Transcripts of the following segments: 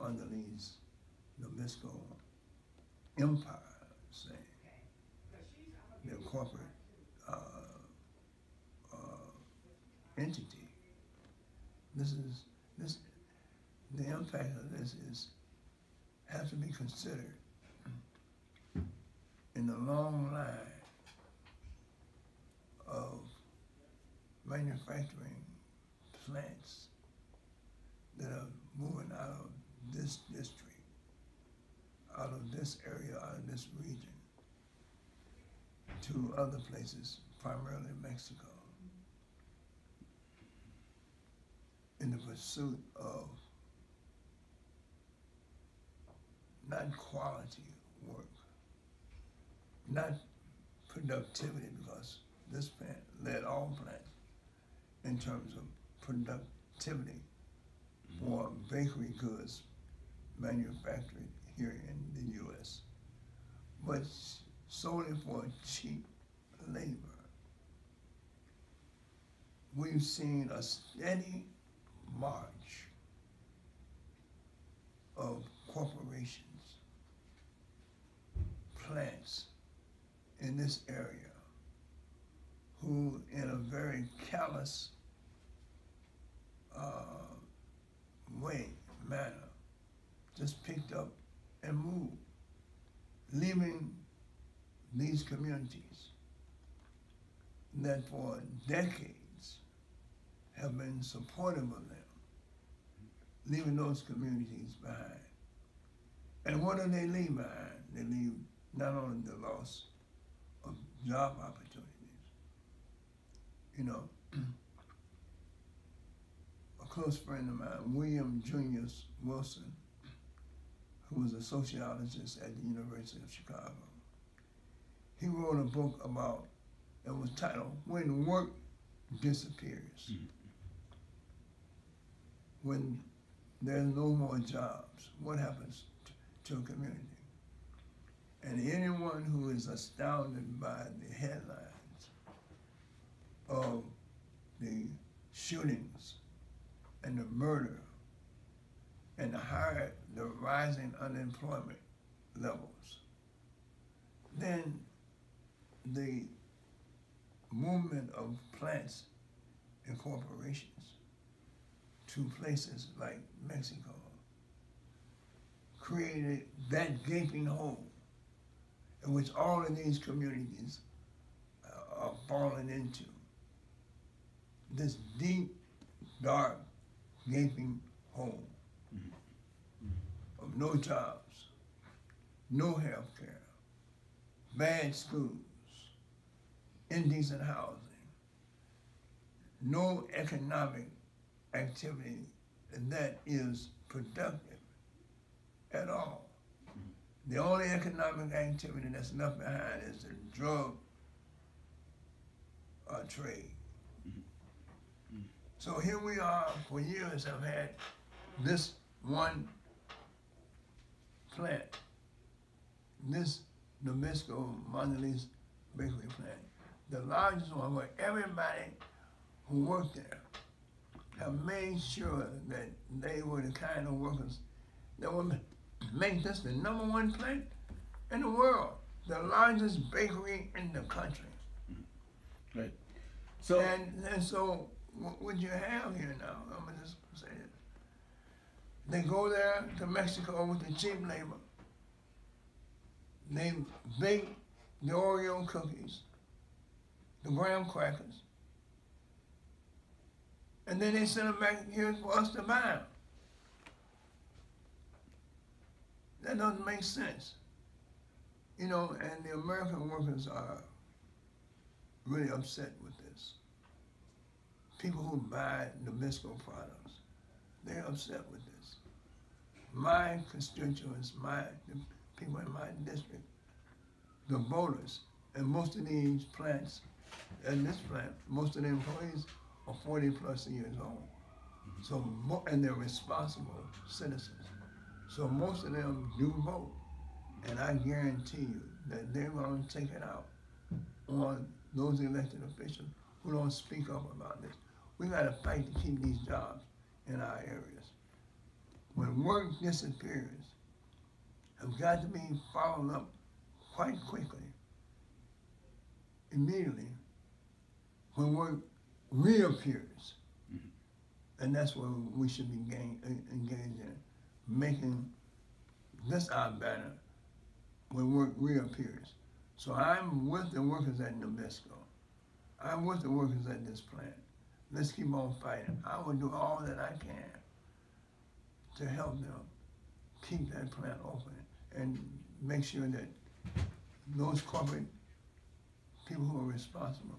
Mondelez Nabisco empire, say, their corporate uh, uh, entity. This is this. The impact of this is has to be considered in the long line of manufacturing plants that are moving out of this district, out of this area, out of this region, to other places, primarily Mexico, in the pursuit of not quality work, not productivity, because this plant led all plants in terms of productivity for bakery goods manufactured here in the U.S., but solely for cheap labor. We've seen a steady march of corporations, plants in this area who, in a very callous manner, just picked up and moved, leaving these communities that for decades have been supportive of them, leaving those communities behind. And what do they leave behind? They leave not only the loss of job opportunities, you know, a close friend of mine, William Junius Wilson, who was a sociologist at the University of Chicago, he wrote a book about, it was titled, When Work Disappears. When there's no more jobs, what happens to a community? And anyone who is astounded by the headlines of the shootings and the murder and the rising unemployment levels, then the movement of plants and corporations to places like Mexico created that gaping hole in which all of these communities are falling into. This deep, dark, gaping hole of no jobs, no health care, bad schools, indecent housing, no economic activity that is productive at all. The only economic activity that's left behind is the drug trade. So here we are, for years have had this one plant, this Nabisco Mondelez bakery plant, the largest one where everybody who worked there have made sure that they were the kind of workers that would make this the #1 plant in the world, the largest bakery in the country. Right. So and so what you have here now, I'm gonna just say it. They go there to Mexico with the cheap labor. They bake the Oreo cookies, the graham crackers, and then they send them back here for us to buy them. That doesn't make sense. You know, and the American workers are really upset with this. People who buy Nabisco products, they're upset with this. My constituents, the people in my district, the voters, and most of these plants, and this plant, most of the employees are 40 plus years old. So, and they're responsible citizens. So most of them do vote. And I guarantee you that they're going to take it out on those elected officials who don't speak up about this. We got to fight to keep these jobs in our areas. when work disappears, have got to be followed up quite quickly, immediately, when work reappears. And that's what we should be engaged in, making this our banner when work reappears. So I'm with the workers at Nabisco. I'm with the workers at this plant. Let's keep on fighting. I will do all that I can to help them keep that plant open and make sure that those corporate people who are responsible,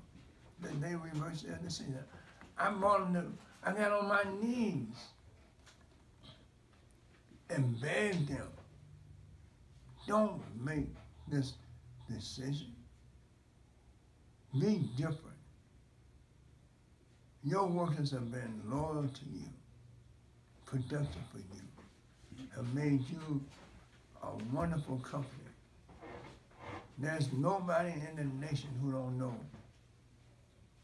that they reverse their decision. I got on my knees and begged them, don't make this decision. Be different. Your workers have been loyal to you, productive for you, have made you a wonderful company. There's nobody in the nation who don't know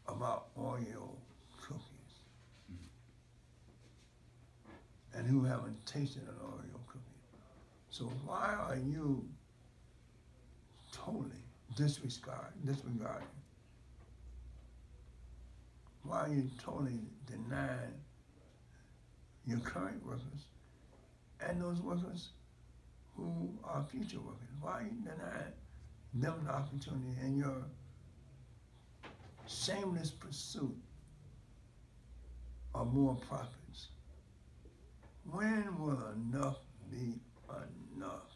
about Oreo cookies and who haven't tasted an Oreo cookie. So why are you totally disregarding? Why are you totally denying your current workers and those workers who are future workers? Why are you denying them the opportunity in your shameless pursuit of more profits? When will enough be enough?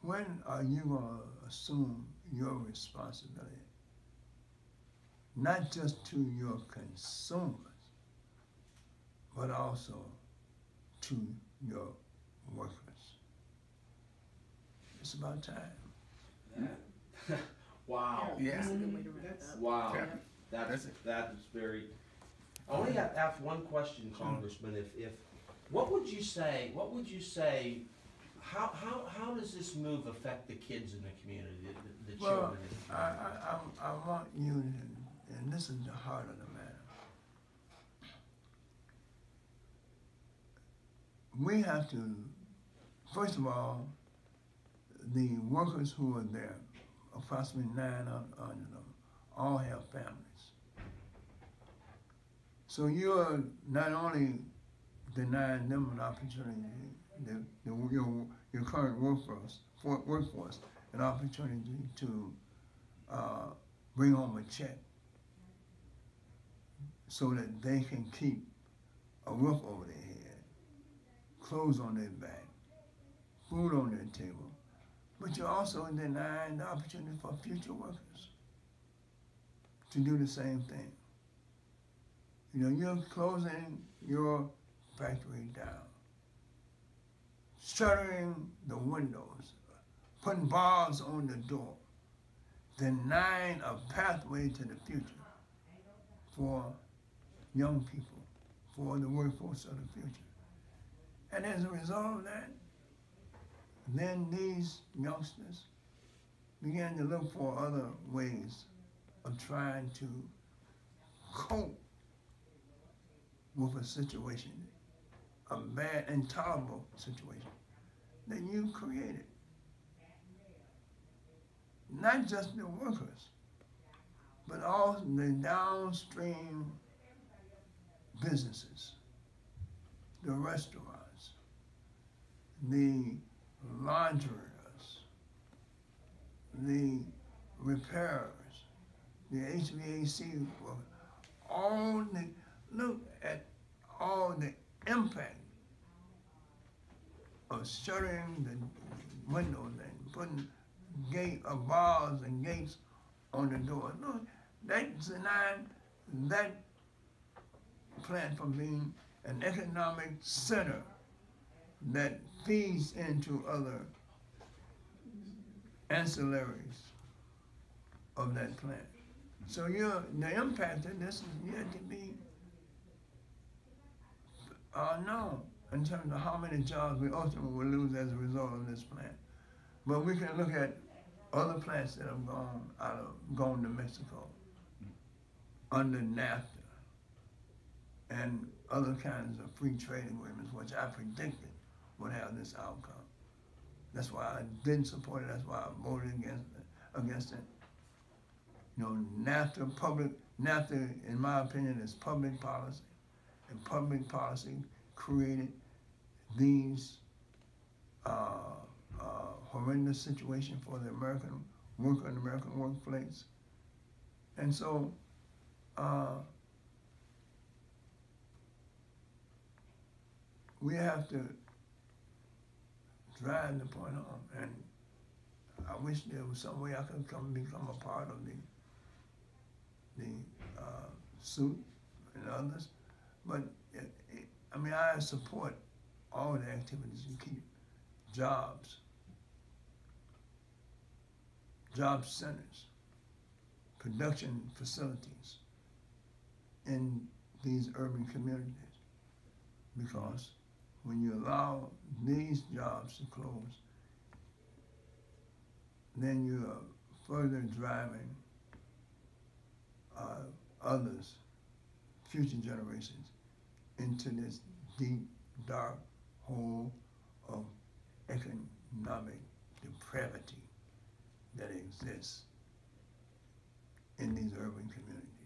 When are you going to assume your responsibility? Not just to your consumers, but also to your workers. It's about time. Wow. Yeah. That's a good way to wrap it up. Wow. Yeah. That is very. I only have to ask one question, Congressman. If what would you say? How does this move affect the kids in the community, the Well, children? I want you to, and this is the heart of the matter. We have to, first of all, the workers who are there, approximately 900 of them, all have families. So you're not only denying them an opportunity, your current workforce, an opportunity to bring home a check so that they can keep a roof over their head, clothes on their back, food on their table, but you're also denying the opportunity for future workers to do the same thing. You know, you're closing your factory down, shuttering the windows, putting bars on the door, denying a pathway to the future for young people, for the workforce of the future. And as a result of that, then these youngsters began to look for other ways of trying to cope with a situation, a bad, intolerable situation that you created. Not just the workers, but all the downstream businesses, the restaurants, the laundrers, the repairers, the HVAC workers, look at all the impact of shuttering the windows and putting bars and gates on the door. Look, that's denying that plant from being an economic center that feeds into other ancillaries of that plant. So the impact of this is yet to be known in terms of how many jobs we ultimately will lose as a result of this plant. But we can look at other plants that have gone to Mexico under NAFTA and other kinds of free trade agreements, which I predicted would have this outcome. That's why I didn't support it. That's why I voted against it. You know, NAFTA, in my opinion, is public policy, and public policy created these horrendous situation for the American worker and American workplace. And so, we have to drive the point home. And I wish there was some way I could become a part of the suit and others. But I mean, I support all the activities to keep jobs, job centers, production facilities in these urban communities. Because when you allow these jobs to close, then you are further driving others, future generations, into this deep, dark hole of economic depravity that exists in these urban communities.